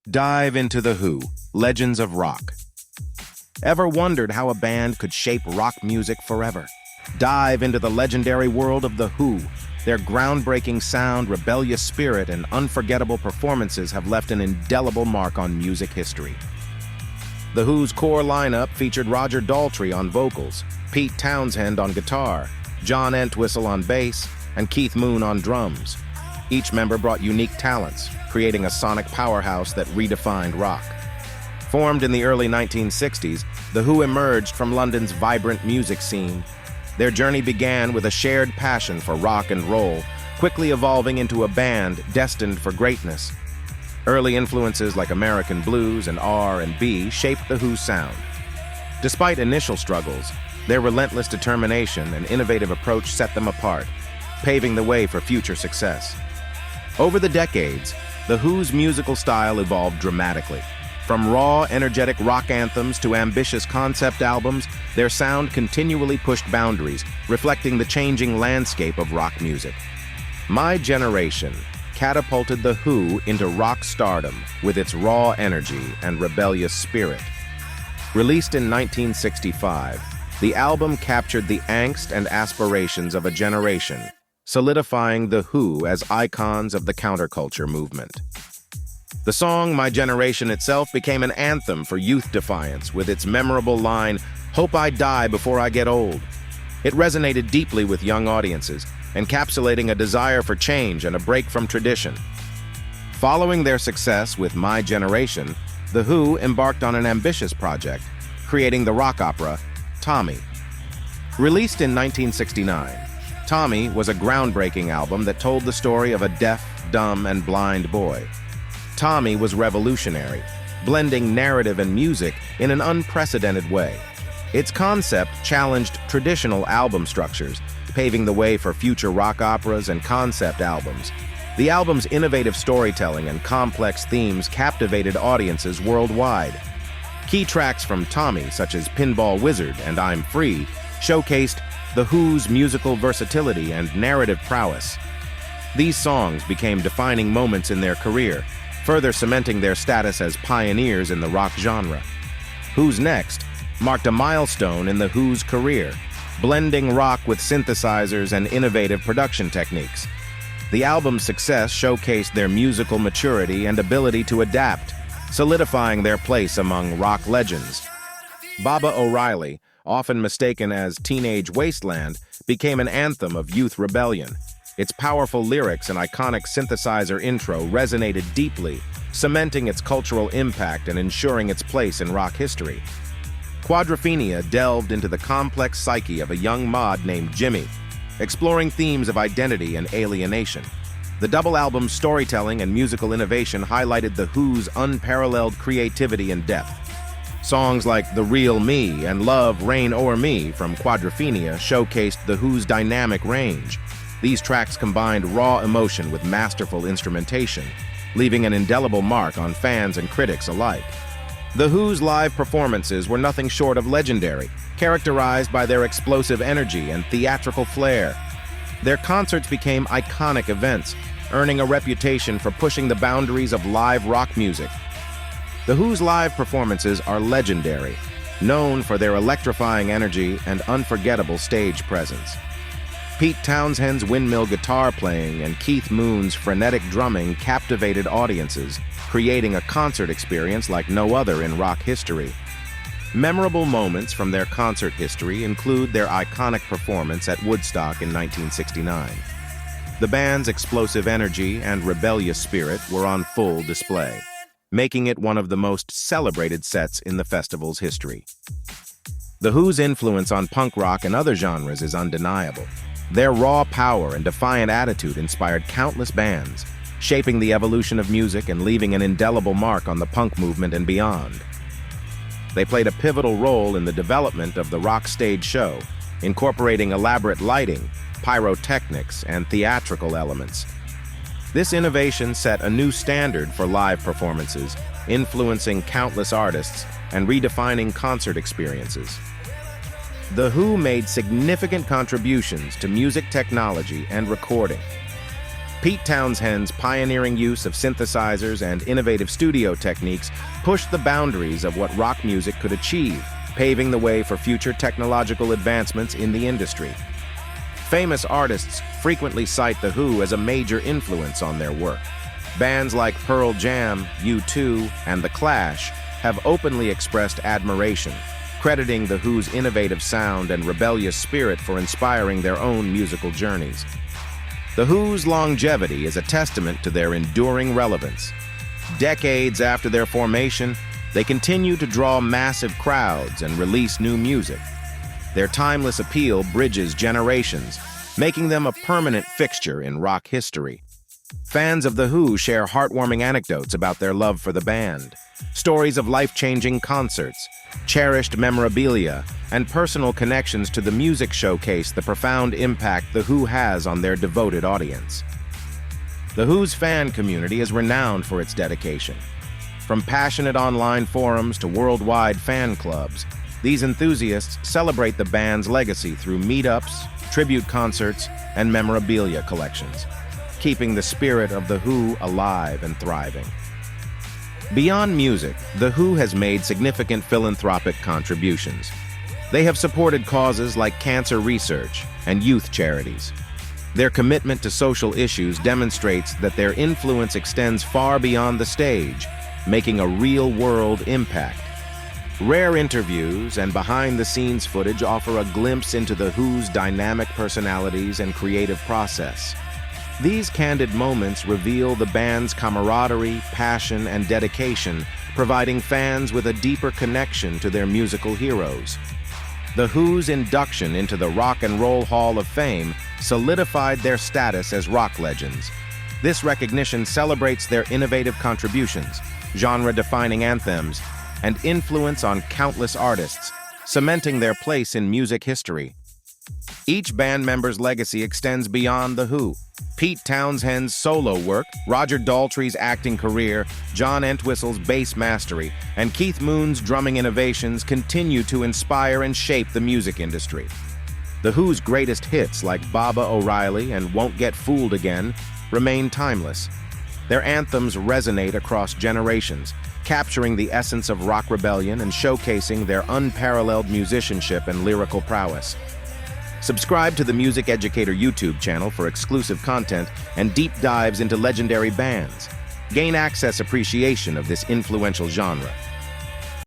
Dive into The Who, Legends of Rock. Ever wondered how a band could shape rock music forever? Dive into the legendary world of The Who. Their groundbreaking sound, rebellious spirit, and unforgettable performances have left an indelible mark on music history. The Who's core lineup featured Roger Daltrey on vocals, Pete Townshend on guitar, John Entwistle on bass, and Keith Moon on drums. Each member brought unique talents, creating a sonic powerhouse that redefined rock. Formed in the early 1960s, The Who emerged from London's vibrant music scene. Their journey began with a shared passion for rock and roll, quickly evolving into a band destined for greatness. Early influences like American Blues and R&B shaped The Who's sound. Despite initial struggles, their relentless determination and innovative approach set them apart, paving the way for future success. Over the decades, The Who's musical style evolved dramatically. From raw, energetic rock anthems to ambitious concept albums, their sound continually pushed boundaries, reflecting the changing landscape of rock music. My Generation catapulted The Who into rock stardom with its raw energy and rebellious spirit. Released in 1965, the album captured the angst and aspirations of a generation, solidifying The Who as icons of the counterculture movement. The song My Generation itself became an anthem for youth defiance with its memorable line, "Hope I die before I get old." It resonated deeply with young audiences, encapsulating a desire for change and a break from tradition. Following their success with My Generation, The Who embarked on an ambitious project, creating the rock opera Tommy. Released in 1969, Tommy was a groundbreaking album that told the story of a deaf, dumb, and blind boy. Tommy was revolutionary, blending narrative and music in an unprecedented way. Its concept challenged traditional album structures, paving the way for future rock operas and concept albums. The album's innovative storytelling and complex themes captivated audiences worldwide. Key tracks from Tommy, such as Pinball Wizard and I'm Free, showcased The Who's musical versatility and narrative prowess. These songs became defining moments in their career, further cementing their status as pioneers in the rock genre. Who's Next marked a milestone in The Who's career, blending rock with synthesizers and innovative production techniques. The album's success showcased their musical maturity and ability to adapt, solidifying their place among rock legends. Baba O'Reilly, often mistaken as Teenage Wasteland, became an anthem of youth rebellion. Its powerful lyrics and iconic synthesizer intro resonated deeply, cementing its cultural impact and ensuring its place in rock history. Quadrophenia delved into the complex psyche of a young mod named Jimmy, exploring themes of identity and alienation. The double album's storytelling and musical innovation highlighted The Who's unparalleled creativity and depth. Songs like The Real Me and Love Reign O'er Me from Quadrophenia showcased The Who's dynamic range. These tracks combined raw emotion with masterful instrumentation, leaving an indelible mark on fans and critics alike. The Who's live performances were nothing short of legendary, characterized by their explosive energy and theatrical flair. Their concerts became iconic events, earning a reputation for pushing the boundaries of live rock music. The Who's live performances are legendary, known for their electrifying energy and unforgettable stage presence. Pete Townshend's windmill guitar playing and Keith Moon's frenetic drumming captivated audiences, creating a concert experience like no other in rock history. Memorable moments from their concert history include their iconic performance at Woodstock in 1969. The band's explosive energy and rebellious spirit were on full display, making it one of the most celebrated sets in the festival's history. The Who's influence on punk rock and other genres is undeniable. Their raw power and defiant attitude inspired countless bands, shaping the evolution of music and leaving an indelible mark on the punk movement and beyond. They played a pivotal role in the development of the rock stage show, incorporating elaborate lighting, pyrotechnics, and theatrical elements. This innovation set a new standard for live performances, influencing countless artists and redefining concert experiences. The Who made significant contributions to music technology and recording. Pete Townshend's pioneering use of synthesizers and innovative studio techniques pushed the boundaries of what rock music could achieve, paving the way for future technological advancements in the industry. Famous artists frequently cite The Who as a major influence on their work. Bands like Pearl Jam, U2, and The Clash have openly expressed admiration, crediting The Who's innovative sound and rebellious spirit for inspiring their own musical journeys. The Who's longevity is a testament to their enduring relevance. Decades after their formation, they continue to draw massive crowds and release new music. Their timeless appeal bridges generations, making them a permanent fixture in rock history. Fans of The Who share heartwarming anecdotes about their love for the band, stories of life-changing concerts, cherished memorabilia, and personal connections to the music showcase the profound impact The Who has on their devoted audience. The Who's fan community is renowned for its dedication. From passionate online forums to worldwide fan clubs, these enthusiasts celebrate the band's legacy through meetups, tribute concerts, and memorabilia collections, keeping the spirit of The Who alive and thriving. Beyond music, The Who has made significant philanthropic contributions. They have supported causes like cancer research and youth charities. Their commitment to social issues demonstrates that their influence extends far beyond the stage, making a real-world impact. Rare interviews and behind-the-scenes footage offer a glimpse into The Who's dynamic personalities and creative process. These candid moments reveal the band's camaraderie, passion, and dedication, providing fans with a deeper connection to their musical heroes. The Who's induction into the Rock and Roll Hall of Fame solidified their status as rock legends. This recognition celebrates their innovative contributions, genre-defining anthems, and influence on countless artists, cementing their place in music history. Each band member's legacy extends beyond The Who. Pete Townshend's solo work, Roger Daltrey's acting career, John Entwistle's bass mastery, and Keith Moon's drumming innovations continue to inspire and shape the music industry. The Who's greatest hits like Baba O'Reilly and Won't Get Fooled Again remain timeless. Their anthems resonate across generations, capturing the essence of rock rebellion and showcasing their unparalleled musicianship and lyrical prowess. Subscribe to the Music Educator YouTube channel for exclusive content and deep dives into legendary bands. Gain access appreciation of this influential genre.